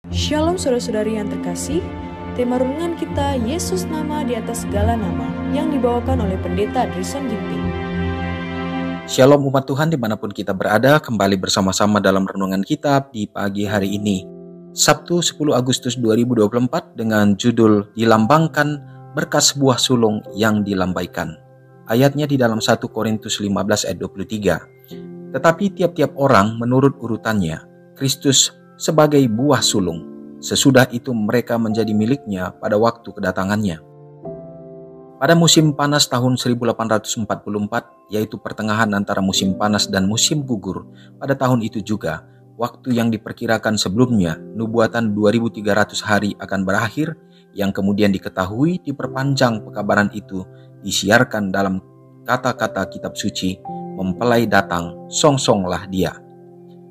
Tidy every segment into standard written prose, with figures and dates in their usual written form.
Shalom saudara-saudari yang terkasih, tema renungan kita Yesus nama di atas segala nama yang dibawakan oleh Pendeta Drison Ginting. Shalom umat Tuhan dimanapun kita berada, kembali bersama-sama dalam renungan kita di pagi hari ini. Sabtu 10 Agustus 2024 dengan judul Dilambangkan Berkas Sebuah Sulung yang Dilambaikan. Ayatnya di dalam 1 Korintus 15 ayat 23. Tetapi tiap-tiap orang menurut urutannya, Kristus sebagai buah sulung. Sesudah itu mereka menjadi miliknya pada waktu kedatangannya. Pada musim panas tahun 1844, yaitu pertengahan antara musim panas dan musim gugur, pada tahun itu juga, waktu yang diperkirakan sebelumnya, nubuatan 2300 hari akan berakhir, yang kemudian diketahui diperpanjang pekabaran itu, disiarkan dalam kata-kata kitab suci, mempelai datang, songsonglah dia.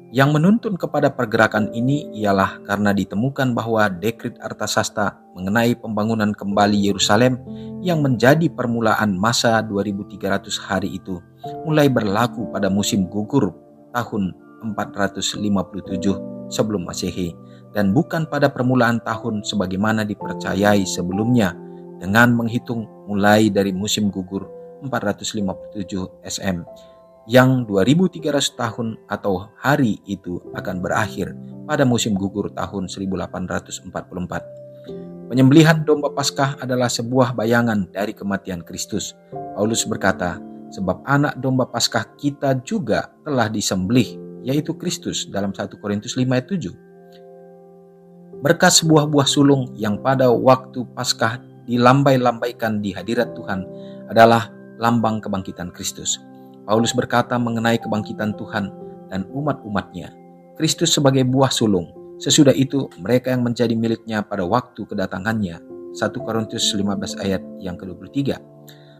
Yang menuntun kepada pergerakan ini ialah karena ditemukan bahwa dekrit Artasasta mengenai pembangunan kembali Yerusalem yang menjadi permulaan masa 2300 hari itu mulai berlaku pada musim gugur tahun 457 sebelum Masehi dan bukan pada permulaan tahun sebagaimana dipercayai sebelumnya dengan menghitung mulai dari musim gugur 457 SM yang 2300 tahun atau hari itu akan berakhir pada musim gugur tahun 1844. Penyembelihan domba Paskah adalah sebuah bayangan dari kematian Kristus. Paulus berkata, sebab anak domba Paskah kita juga telah disembelih, yaitu Kristus dalam 1 Korintus 5 ayat 7. Berkas sebuah buah sulung yang pada waktu Paskah dilambai-lambaikan di hadirat Tuhan adalah lambang kebangkitan Kristus. Paulus berkata mengenai kebangkitan Tuhan dan umat-umatnya. Kristus sebagai buah sulung. Sesudah itu mereka yang menjadi miliknya pada waktu kedatangannya. 1 Korintus 15 ayat yang ke-23.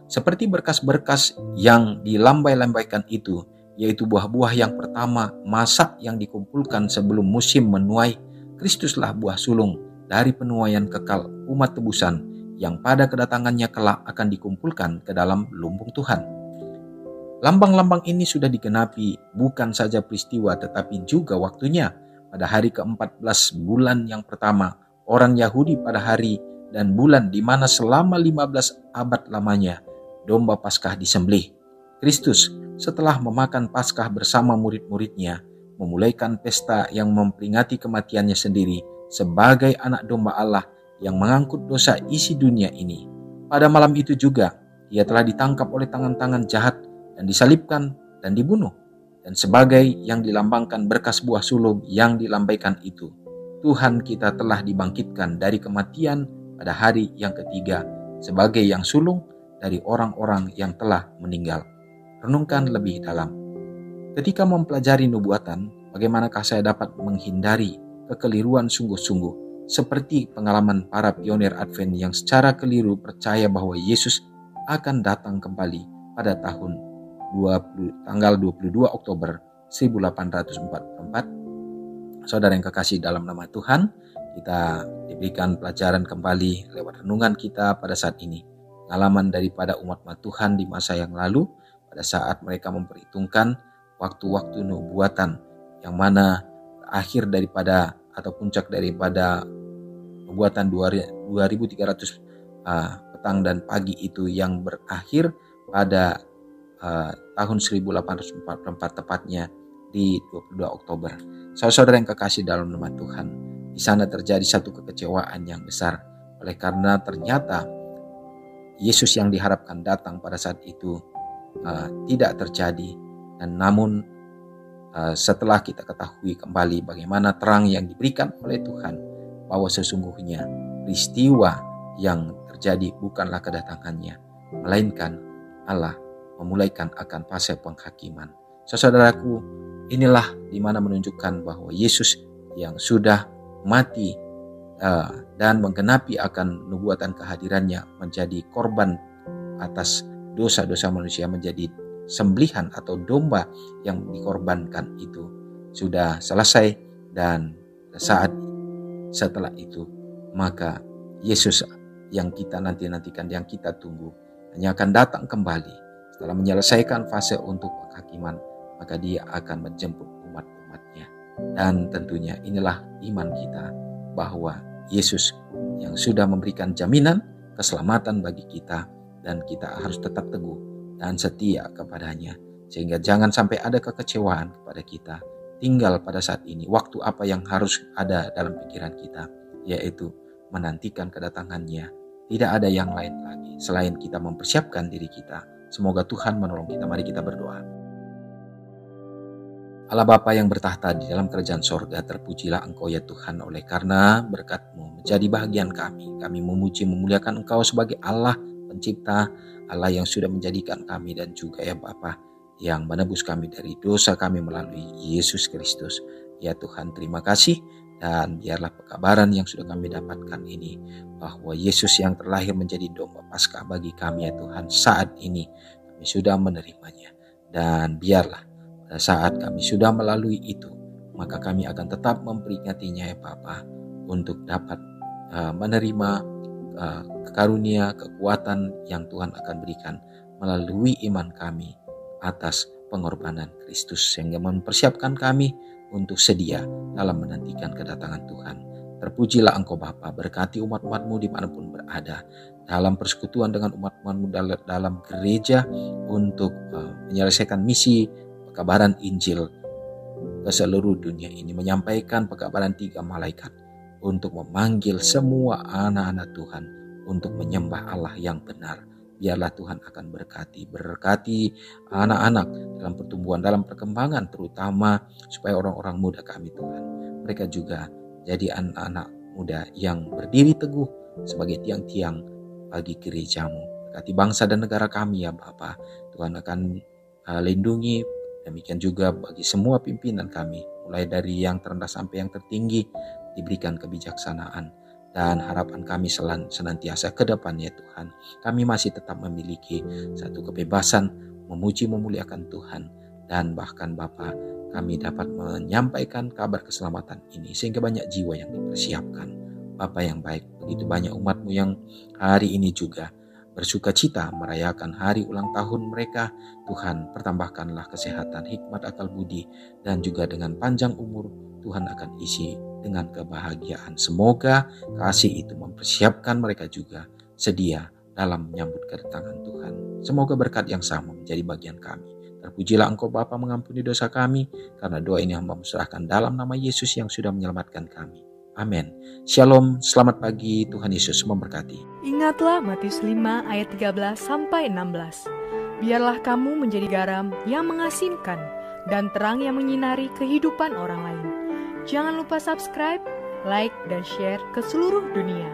Seperti berkas-berkas yang dilambai-lambaikan itu, yaitu buah-buah yang pertama masa yang dikumpulkan sebelum musim menuai, Kristuslah buah sulung dari penuaian kekal umat tebusan yang pada kedatangannya kelak akan dikumpulkan ke dalam lumbung Tuhan. Lambang-lambang ini sudah digenapi bukan saja peristiwa tetapi juga waktunya. Pada hari ke-14 bulan yang pertama, orang Yahudi pada hari dan bulan di mana selama 15 abad lamanya domba Paskah disembelih. Kristus setelah memakan Paskah bersama murid-muridnya, memulaikan pesta yang memperingati kematiannya sendiri sebagai anak domba Allah yang mengangkut dosa isi dunia ini. Pada malam itu juga, ia telah ditangkap oleh tangan-tangan jahat dan disalibkan dan dibunuh. Dan sebagai yang dilambangkan berkas buah sulung yang dilambaikan itu, Tuhan kita telah dibangkitkan dari kematian pada hari yang ketiga sebagai yang sulung dari orang-orang yang telah meninggal. Renungkan lebih dalam. Ketika mempelajari nubuatan, bagaimanakah saya dapat menghindari kekeliruan sungguh-sungguh seperti pengalaman para pionir Advent yang secara keliru percaya bahwa Yesus akan datang kembali pada tanggal 22 Oktober 1844. Saudara yang kekasih dalam nama Tuhan, kita diberikan pelajaran kembali lewat renungan kita pada saat ini. Pengalaman daripada umat Tuhan di masa yang lalu, pada saat mereka memperhitungkan waktu-waktu nubuatan, yang mana akhir daripada atau puncak daripada nubuatan 2300 petang dan pagi itu yang berakhir pada tahun 1844 tepatnya di 22 Oktober. Saudara yang kekasih dalam nama Tuhan, di sana terjadi satu kekecewaan yang besar oleh karena ternyata Yesus yang diharapkan datang pada saat itu tidak terjadi. Dan namun setelah kita ketahui kembali bagaimana terang yang diberikan oleh Tuhan bahwa sesungguhnya peristiwa yang terjadi bukanlah kedatangannya, melainkan Allah memulaikan akan fase penghakiman. Saudaraku, inilah di mana menunjukkan bahwa Yesus yang sudah mati dan menggenapi akan nubuatan kehadirannya menjadi korban atas dosa-dosa manusia, menjadi sembelihan atau domba yang dikorbankan itu sudah selesai. Dan saat setelah itu maka Yesus yang kita nantikan, yang kita tunggu, hanya akan datang kembali setelah menyelesaikan fase untuk penghakiman, maka dia akan menjemput umat-umatnya. Dan tentunya inilah iman kita, bahwa Yesus yang sudah memberikan jaminan keselamatan bagi kita, dan kita harus tetap teguh dan setia kepadanya, sehingga jangan sampai ada kekecewaan kepada kita. Tinggal pada saat ini waktu apa yang harus ada dalam pikiran kita, yaitu menantikan kedatangannya. Tidak ada yang lain lagi selain kita mempersiapkan diri kita. Semoga Tuhan menolong kita. Mari kita berdoa. Allah Bapa yang bertahta di dalam kerajaan sorga, terpujilah Engkau ya Tuhan, oleh karena berkat-Mu menjadi bahagian kami. Kami memuji memuliakan Engkau sebagai Allah pencipta, Allah yang sudah menjadikan kami, dan juga ya Bapa yang menebus kami dari dosa kami melalui Yesus Kristus. Ya Tuhan, terima kasih, dan biarlah pekabaran yang sudah kami dapatkan ini, bahwa Yesus yang terlahir menjadi domba Paskah bagi kami ya Tuhan, saat ini kami sudah menerimanya. Dan biarlah pada saat kami sudah melalui itu, maka kami akan tetap memperingatinya ya Bapa, untuk dapat menerima karunia kekuatan yang Tuhan akan berikan melalui iman kami atas pengorbanan Kristus, sehingga mempersiapkan kami untuk sedia dalam menantikan kedatangan Tuhan. Terpujilah Engkau Bapa, berkati umat-umat-Mu dimanapun berada, dalam persekutuan dengan umat-umat-Mu dalam gereja, untuk menyelesaikan misi pekabaran Injil ke seluruh dunia ini, menyampaikan pekabaran 3 malaikat untuk memanggil semua anak-anak Tuhan untuk menyembah Allah yang benar. Biarlah Tuhan akan berkati anak-anak dalam pertumbuhan, dalam perkembangan, terutama supaya orang-orang muda kami Tuhan, mereka juga jadi anak-anak muda yang berdiri teguh sebagai tiang-tiang bagi gereja-Mu. Berkati bangsa dan negara kami ya Bapa. Tuhan akan lindungi. Demikian juga bagi semua pimpinan kami, mulai dari yang terendah sampai yang tertinggi, diberikan kebijaksanaan. Dan harapan kami senantiasa ke depannya Tuhan, kami masih tetap memiliki satu kebebasan memuji memuliakan Tuhan. Dan bahkan Bapa, kami dapat menyampaikan kabar keselamatan ini, sehingga banyak jiwa yang dipersiapkan. Bapa yang baik, begitu banyak umat-Mu yang hari ini juga bersuka cita merayakan hari ulang tahun mereka. Tuhan, pertambahkanlah kesehatan, hikmat, akal budi, dan juga dengan panjang umur Tuhan akan isi dengan kebahagiaan. Semoga kasih itu mempersiapkan mereka juga sedia dalam menyambut kedatangan Tuhan. Semoga berkat yang sama menjadi bagian kami. Terpujilah Engkau Bapa, mengampuni dosa kami, karena doa ini hamba serahkan dalam nama Yesus yang sudah menyelamatkan kami. Amin. Shalom, selamat pagi, Tuhan Yesus memberkati. Ingatlah Matius 5 ayat 13-16. Biarlah kamu menjadi garam yang mengasinkan dan terang yang menyinari kehidupan orang lain. Jangan lupa subscribe, like, dan share ke seluruh dunia.